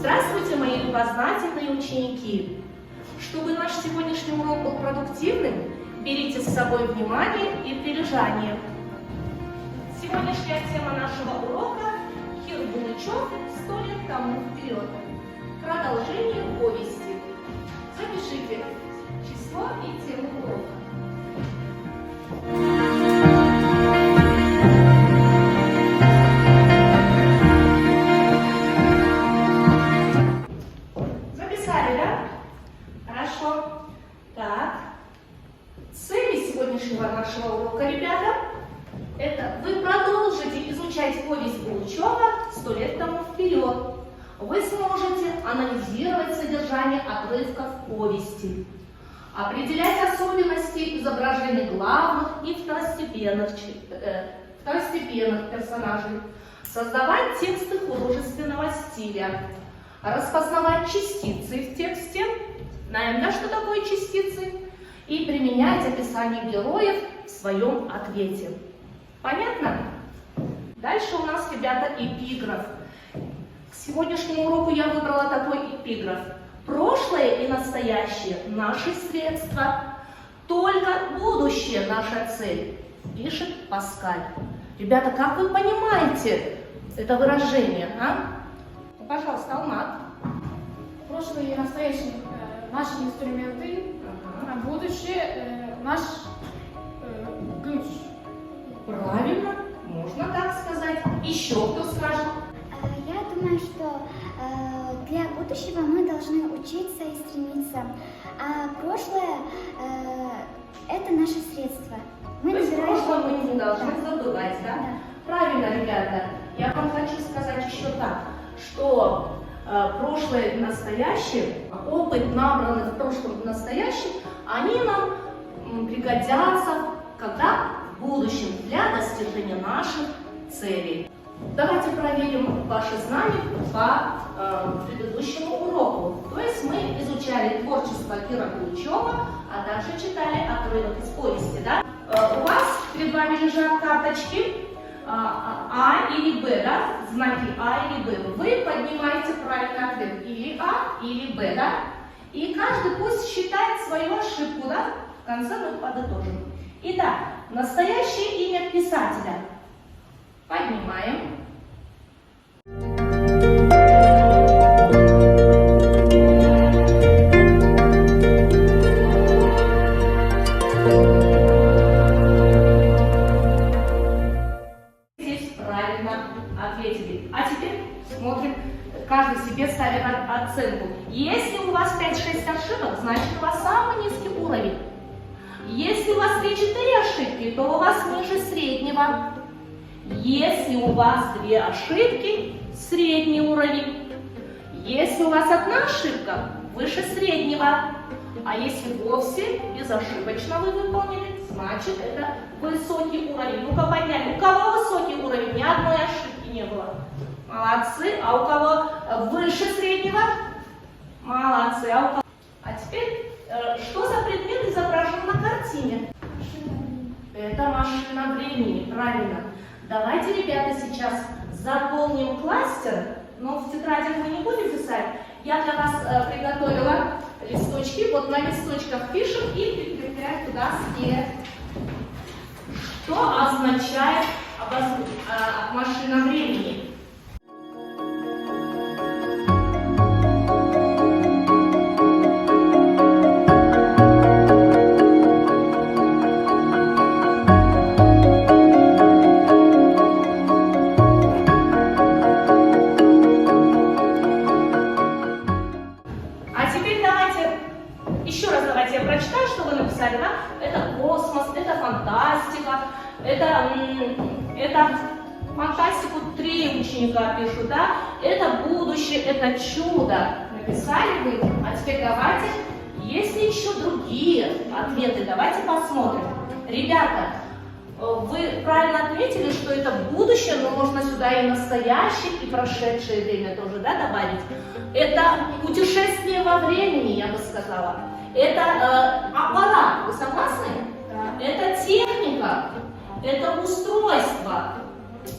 Здравствуйте, мои любознательные ученики! Чтобы наш сегодняшний урок был продуктивным, берите с собой внимание и прилежание. Сегодняшняя тема нашего урока – Кир Булычев «100 лет тому вперед». Продолжение повести. Запишите число и тему урока. Записали, да? Хорошо. Так. Цели сегодняшнего нашего урока, ребята, это вы продолжите изучать повесть Булычева «100 лет тому вперед». Вы сможете анализировать содержание отрывков повести, определять особенности изображений главных и второстепенных персонажей, создавать тексты художественного стиля, распознавать частицы в тексте, знаем, да, что такое частицы, и применять описание героев в своем ответе. Понятно? Дальше у нас, ребята, эпиграф. К сегодняшнему уроку я выбрала такой эпиграф. Прошлое и настоящее – наши средства, только будущее – наша цель, пишет Паскаль. Ребята, как вы понимаете это выражение, а? Ну, пожалуйста, Алмат. Прошлое и настоящее наши инструменты, а будущее наш ключ. Правильно, можно так сказать. Еще кто скажет? Я думаю, что для будущего мы должны учиться и стремиться, а прошлое это наше средство. То есть прошлое мы не должны забывать, да? Да. Правильно, ребята. Я вам хочу сказать еще так, что прошлое и настоящее, опыт, набранный в прошлом и настоящем, они нам пригодятся, когда в будущем для достижения наших целей. Давайте проверим ваши знания по предыдущему уроку. То есть мы изучали творчество Кира Булычева, а также читали отрывок из повести. Да? У вас перед вами лежат карточки А или Б, да? Знаки А или Б. Вы поднимаете правильный ответ или А, или Б, да? И каждый пусть считает свою ошибку, да? В конце мы подытожим. Итак, настоящее имя писателя. Поднимаем. Здесь правильно ответили. А теперь смотрим, каждый себе ставит оценку. Если у вас 5-6 ошибок, значит у вас самый низкий уровень. Если у вас 3-4 ошибки, то у вас ниже среднего. Если у вас 2 ошибки, средний уровень. Если у вас 1 ошибка, выше среднего. А если вовсе безошибочно вы выполнили, значит это высокий уровень. Ну-ка подняли. У кого высокий уровень? Ни одной ошибки не было. Молодцы. А у кого выше среднего? Молодцы. А теперь, что за предмет изображен на картине? Это машина времени, правильно. Давайте, ребята, сейчас заполним кластер, но в тетрадях мы не будем писать. Я для вас приготовила листочки. Вот на листочках пишем и прикрепляем туда свет. Что означает машина времени? Давайте я прочитаю, что вы написали, да? Это космос, это фантастика, это фантастику 3 ученика пишут, да? Это будущее, это чудо. Написали вы? А теперь давайте, есть ли еще другие ответы? Давайте посмотрим. Ребята, вы правильно отметили, что это будущее, но можно сюда и настоящее, и прошедшее время тоже, да, добавить. Это путешествие во времени, я бы сказала. Это аппарат, вы согласны? Да. Это техника, это устройство.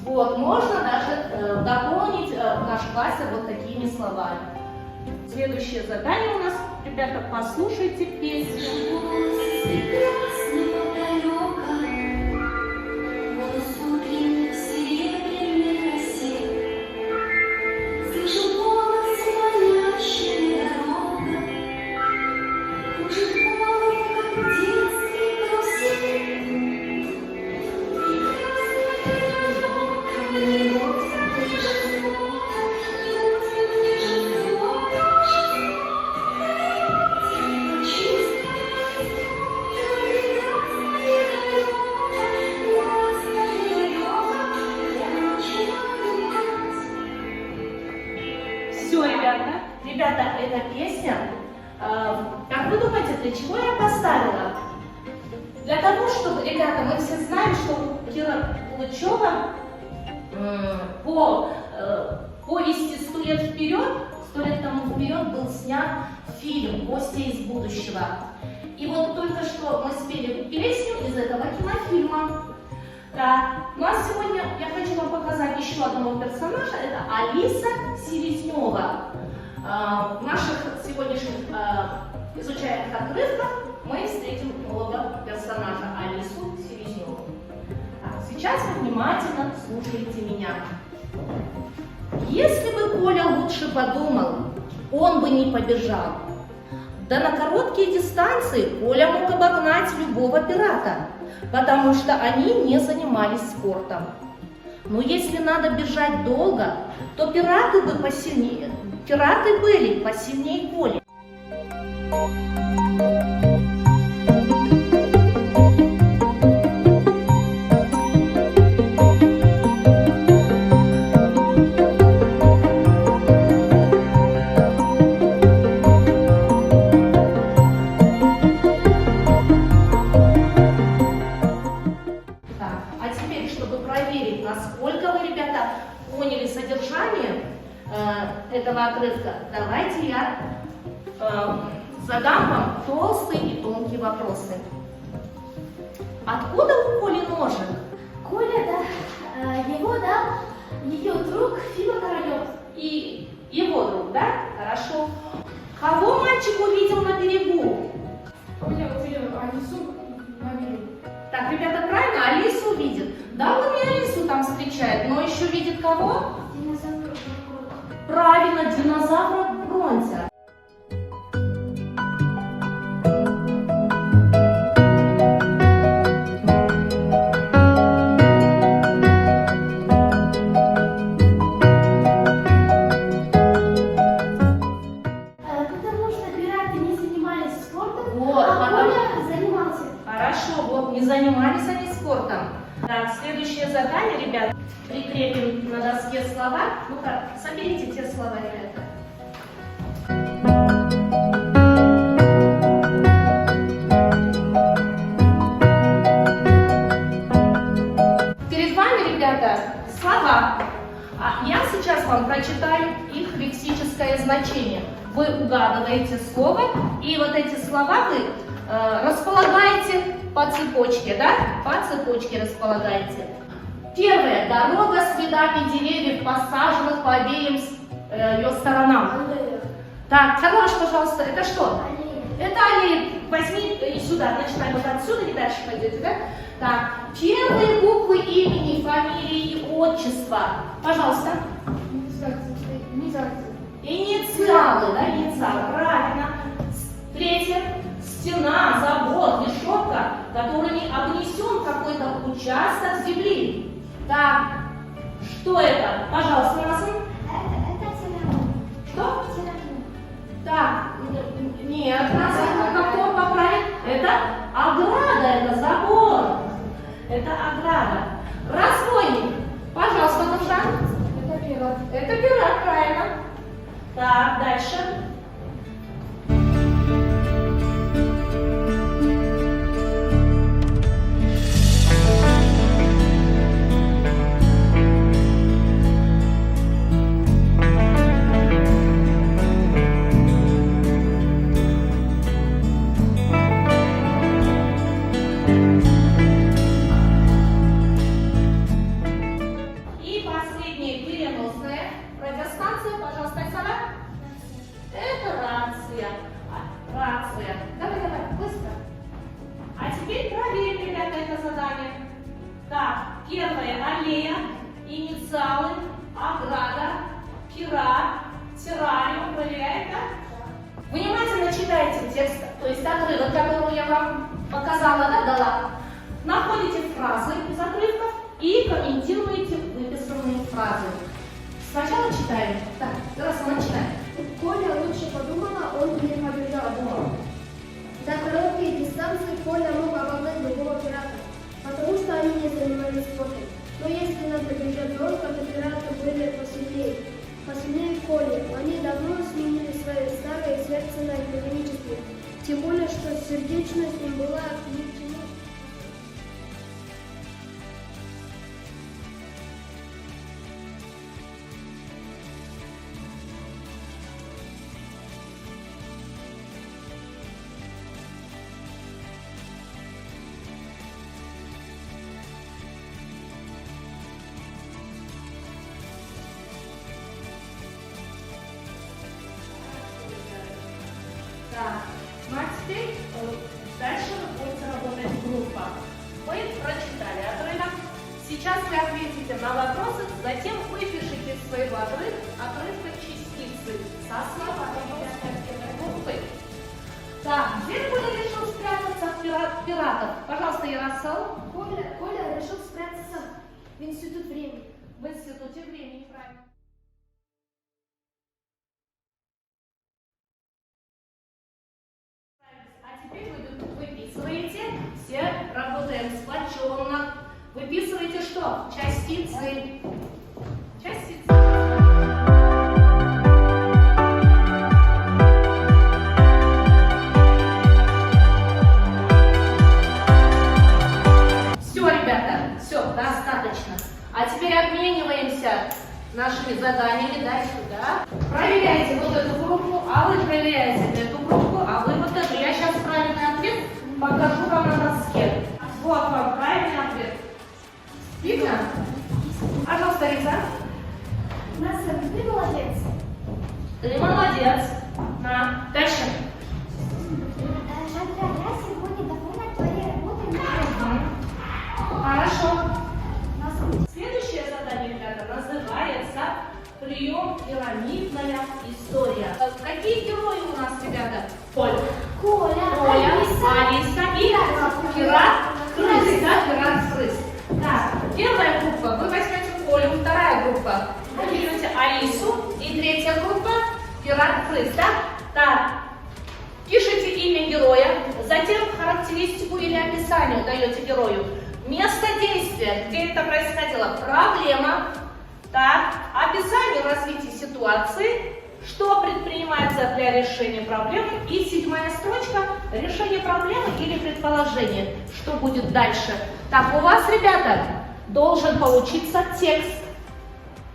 Вот, можно даже дополнить в наш классе вот такими словами. Следующее задание у нас, ребята, послушайте песню. Все, ребята, эта песня, как вы думаете, для чего я поставила? Для того, чтобы, ребята, мы все знаем, что у Кира Пугачева по повести «100 лет вперед», 100 лет тому вперед был снят фильм «Гости из будущего». И вот только что мы спели песню из этого кинофильма. Да. Ну а сегодня я хочу вам показать еще одного персонажа. Это Алиса Селезнева. В наших сегодняшних изучаемых отрывках мы встретим нового персонажа Алису Селезневу. Сейчас вы внимательно слушайте меня. Если бы Коля лучше подумал, он бы не побежал. Да на короткие дистанции Коля мог обогнать любого пирата, потому что они не занимались спортом. Но если надо бежать долго, то пираты были посильнее Коли. Насколько вы, ребята, поняли содержание этого отрывка, давайте я задам вам толстые и тонкие вопросы. Откуда у Коли ножик? Коля, да, его, да, ее друг Фима Королев. И его друг, да? Хорошо. Кого мальчик увидел на берегу? Коля увидел Алису на берегу. Так, ребята, правильно, Алису видит. Да, он не Алису там встречает, но еще видит кого? Динозавр. Правильно, динозавра Бронза. Потому что пираты не занимались спортом, Вот, а потом- Коля занимался. Хорошо, вот, не занимались они спортом. Так, следующее задание, ребят, прикрепим на доске слова. Ну-ка, соберите те слова, ребята. Перед вами, ребята, слова. Я сейчас вам прочитаю их лексическое значение. Вы угадываете слово, и вот эти слова вы располагаете по цепочке, да? По цепочке располагаете. Первое. Дорога с рядами деревьев, посаженных по обеим ее сторонам. Так, второе, пожалуйста, это что? Это аллея. Возьми и сюда, начинаем вот отсюда и дальше пойдете, да? Так, первые буквы имени, фамилии и отчества. Пожалуйста. Инициалы, да, инициалы, правильно. Третье. Стена, забор, решетка, которыми обнесен какой-то участок земли. Так, что это? Пожалуйста, Марасан. Это терракон. Что? Терракон. Так, нет, кто поправит? Это ограда, это забор. Это ограда. Разбойник. Пожалуйста, Нуржан. Это пират. Это пират, правильно. Так, дальше. аллея, инициалы, ограда, пира, террариум. Проверяем, да? Внимательно читайте текст, то есть отрывок, который я вам показала, да, дала. Находите фразы из отрывков и комментируете выписанные фразы. Сначала читаем. Так, Ярослав, начинаем. Коля лучше подумала, он не побежал. За короткие дистанции Коля мог обогнать другого пирата, потому что они не занимались спортом. Но если надо бежать долго, то пираты были посильнее Коли. Они давно сменили свои старые сердца на экономические. Тем более, что сердечность им была ни к чему. Так, ну а теперь дальше будете работать группа. Вы прочитали отрывок. Сейчас вы ответите на вопросы, затем вы пишите из своего отрывка частицы со словами группы. Так, где Коля решил спрятаться от пиратов? Пожалуйста, Ярослав. Коля решил спрятаться в институт времени. В институте времени, правильно. А теперь вы выписываете, все работаем сплоченно. Выписываете что? Частицы. Частицы. Все, ребята, все, достаточно. А теперь обмениваемся нашими заданиями. Дай сюда. Проверяйте вот эту группу, а вы проверяете эту группу, а вы вот эту. Я сейчас правильный ответ покажу вам на доске. Вот вам правильный ответ. Видно? Пожалуйста, Риза. Настя, ты молодец. Ты молодец. На. Дальше. Шандра, я сегодня довольна твоей работой. Хорошо. Следующее задание, ребята, называется «Прием пирамидная история». Какие герои у нас, ребята? Коля, Алиса и пират крыс. Да, пират крыс. Так, первая группа, вы возьмете Колю, вторая группа, вы берете Алису, и третья группа пират крыс. Да? Так, пишите имя героя, затем характеристику или описание даете герою. Место действия, где это происходило, проблема, так, описание развития ситуации, что предпринимается для решения проблемы, и 7-я строчка – решение проблемы или предположение, что будет дальше. Так, у вас, ребята, должен получиться текст.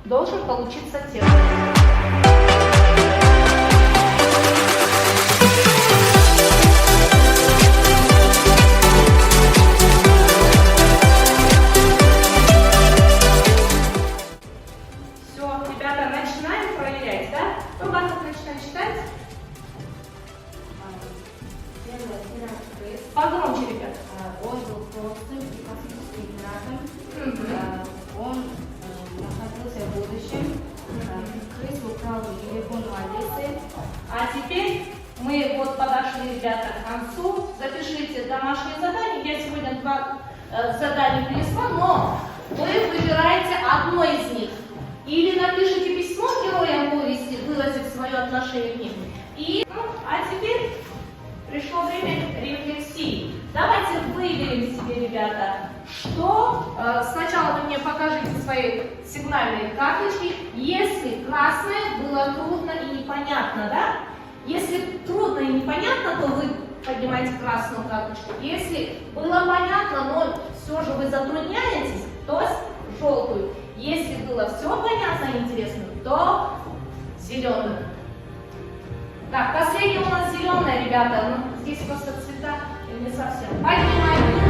Должен получиться текст. Погромче, ребят. Он был простым и космическим пиратом. Он находился в будущем. Крыс украл телефон у Алисы. А теперь мы вот подошли, ребята, к концу. Запишите домашние задания. Я сегодня 2 задания принесла, но вы выбираете одно из них. Или напишите письмо героям повести, выразив свое отношение к ним. А теперь пришло время рефлексии. Давайте выберем себе, ребята, что сначала вы мне покажите свои сигнальные карточки. Если красное было трудно и непонятно, да? Если трудно и непонятно, то вы поднимаете красную карточку. Если было понятно, но все же вы затрудняетесь, то желтую. Если было все понятно и интересно, то зеленую. Так, последняя у нас зеленая, ребята. Ну, здесь просто цвета не совсем. Поднимаем.